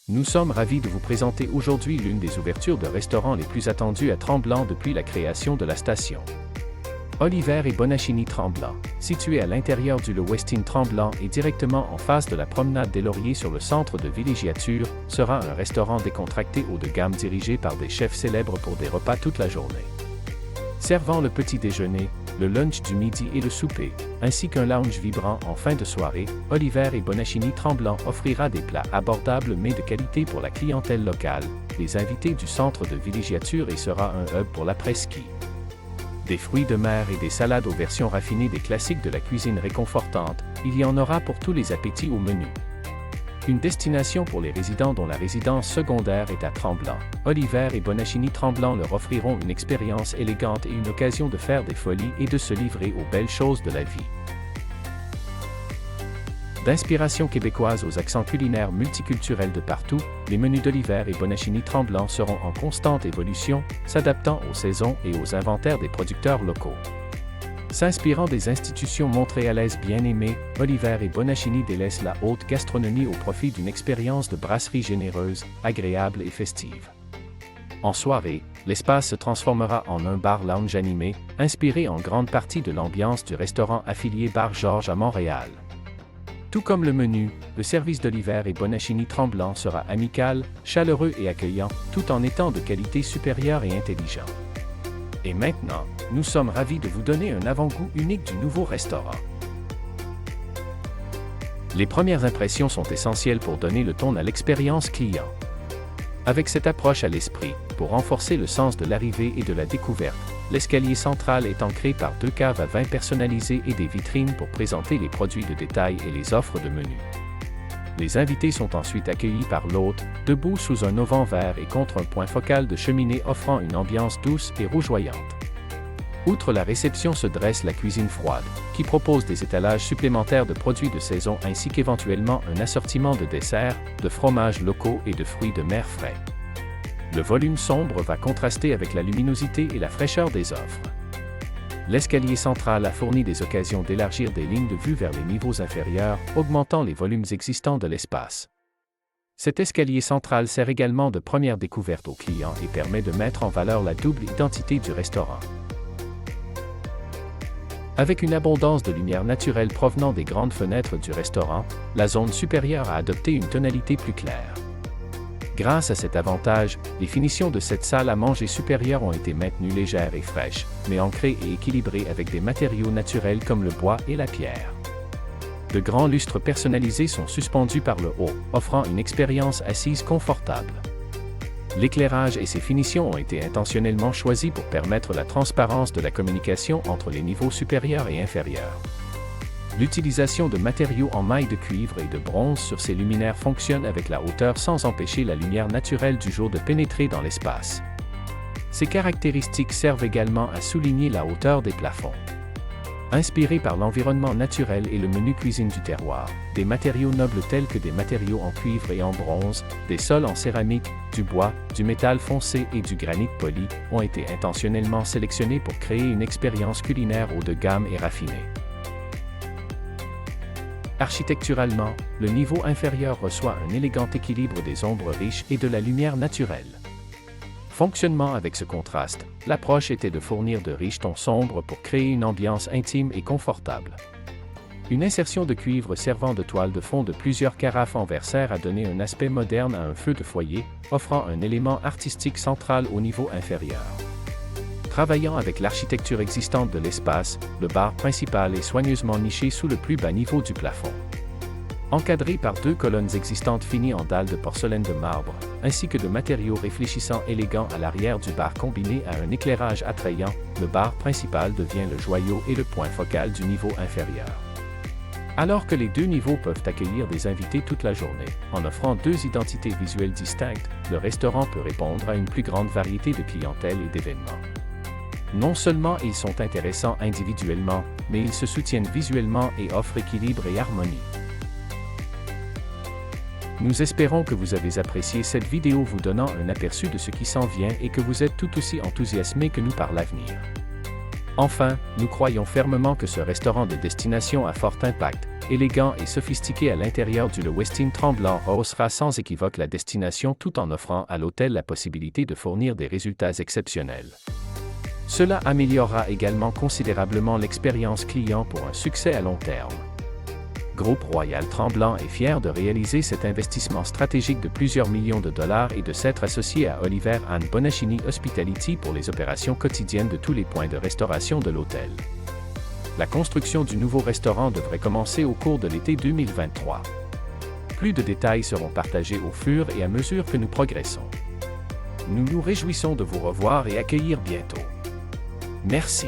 Nous sommes ravis de vous présenter aujourd'hui l'une des ouvertures de restaurants les plus attendues à Tremblant depuis la création de la station. Oliver et Bonacini Tremblant, situé à l'intérieur du Le Westin Tremblant et directement en face de la promenade des Lauriers sur le centre de villégiature, sera un restaurant décontracté haut de gamme dirigé par des chefs célèbres pour des repas toute la journée. Servant le petit déjeuner, le lunch du midi et le souper, ainsi qu'un lounge vibrant en fin de soirée, Oliver et Bonacini Tremblant offrira des plats abordables mais de qualité pour la clientèle locale, les invités du centre de villégiature et sera un hub pour l'après-ski. Des fruits de mer et des salades aux versions raffinées des classiques de la cuisine réconfortante, il y en aura pour tous les appétits au menu. Une destination pour les résidents dont la résidence secondaire est à Tremblant. Oliver et Bonacini Tremblant leur offriront une expérience élégante et une occasion de faire des folies et de se livrer aux belles choses de la vie. D'inspiration québécoise aux accents culinaires multiculturels de partout, les menus d'Oliver et Bonacini Tremblant seront en constante évolution, s'adaptant aux saisons et aux inventaires des producteurs locaux. S'inspirant des institutions montréalaises bien aimées, Oliver et Bonacini délaissent la haute gastronomie au profit d'une expérience de brasserie généreuse, agréable et festive. En soirée, l'espace se transformera en un bar-lounge animé, inspiré en grande partie de l'ambiance du restaurant affilié Bar Georges à Montréal. Tout comme le menu, le service d'Oliver et Bonacini Tremblant sera amical, chaleureux et accueillant, tout en étant de qualité supérieure et intelligent. Et maintenant, nous sommes ravis de vous donner un avant-goût unique du nouveau restaurant. Les premières impressions sont essentielles pour donner le ton à l'expérience client. Avec cette approche à l'esprit, pour renforcer le sens de l'arrivée et de la découverte, l'escalier central est ancré par 2 caves à vin personnalisées et des vitrines pour présenter les produits de détail et les offres de menu. Les invités sont ensuite accueillis par l'hôte, debout sous un auvent vert et contre un point focal de cheminée offrant une ambiance douce et rougeoyante. Outre la réception se dresse la cuisine froide, qui propose des étalages supplémentaires de produits de saison ainsi qu'éventuellement un assortiment de desserts, de fromages locaux et de fruits de mer frais. Le volume sombre va contraster avec la luminosité et la fraîcheur des offres. L'escalier central a fourni des occasions d'élargir des lignes de vue vers les niveaux inférieurs, augmentant les volumes existants de l'espace. Cet escalier central sert également de première découverte aux clients et permet de mettre en valeur la double identité du restaurant. Avec une abondance de lumière naturelle provenant des grandes fenêtres du restaurant, la zone supérieure a adopté une tonalité plus claire. Grâce à cet avantage, les finitions de cette salle à manger supérieure ont été maintenues légères et fraîches, mais ancrées et équilibrées avec des matériaux naturels comme le bois et la pierre. De grands lustres personnalisés sont suspendus par le haut, offrant une expérience assise confortable. L'éclairage et ses finitions ont été intentionnellement choisis pour permettre la transparence de la communication entre les niveaux supérieurs et inférieurs. L'utilisation de matériaux en maille de cuivre et de bronze sur ces luminaires fonctionne avec la hauteur sans empêcher la lumière naturelle du jour de pénétrer dans l'espace. Ces caractéristiques servent également à souligner la hauteur des plafonds. Inspirés par l'environnement naturel et le menu cuisine du terroir, des matériaux nobles tels que des matériaux en cuivre et en bronze, des sols en céramique, du bois, du métal foncé et du granit poli ont été intentionnellement sélectionnés pour créer une expérience culinaire haut de gamme et raffinée. Architecturalement, le niveau inférieur reçoit un élégant équilibre des ombres riches et de la lumière naturelle. Fonctionnement avec ce contraste, l'approche était de fournir de riches tons sombres pour créer une ambiance intime et confortable. Une insertion de cuivre servant de toile de fond de plusieurs carafes en verre a donné un aspect moderne à un feu de foyer, offrant un élément artistique central au niveau inférieur. Travaillant avec l'architecture existante de l'espace, le bar principal est soigneusement niché sous le plus bas niveau du plafond. Encadré par 2 colonnes existantes finies en dalles de porcelaine de marbre, ainsi que de matériaux réfléchissants élégants à l'arrière du bar combiné à un éclairage attrayant, le bar principal devient le joyau et le point focal du niveau inférieur. Alors que les 2 niveaux peuvent accueillir des invités toute la journée, en offrant 2 identités visuelles distinctes, le restaurant peut répondre à une plus grande variété de clientèle et d'événements. Non seulement ils sont intéressants individuellement, mais ils se soutiennent visuellement et offrent équilibre et harmonie. Nous espérons que vous avez apprécié cette vidéo vous donnant un aperçu de ce qui s'en vient et que vous êtes tout aussi enthousiasmés que nous par l'avenir. Enfin, nous croyons fermement que ce restaurant de destination à fort impact, élégant et sophistiqué à l'intérieur du Le Westin Tremblant rehaussera sans équivoque la destination tout en offrant à l'hôtel la possibilité de fournir des résultats exceptionnels. Cela améliorera également considérablement l'expérience client pour un succès à long terme. Groupe Royal Tremblant est fier de réaliser cet investissement stratégique de plusieurs millions de dollars et de s'être associé à Oliver and Bonacini Hospitality pour les opérations quotidiennes de tous les points de restauration de l'hôtel. La construction du nouveau restaurant devrait commencer au cours de l'été 2023. Plus de détails seront partagés au fur et à mesure que nous progressons. Nous nous réjouissons de vous revoir et accueillir bientôt. Merci.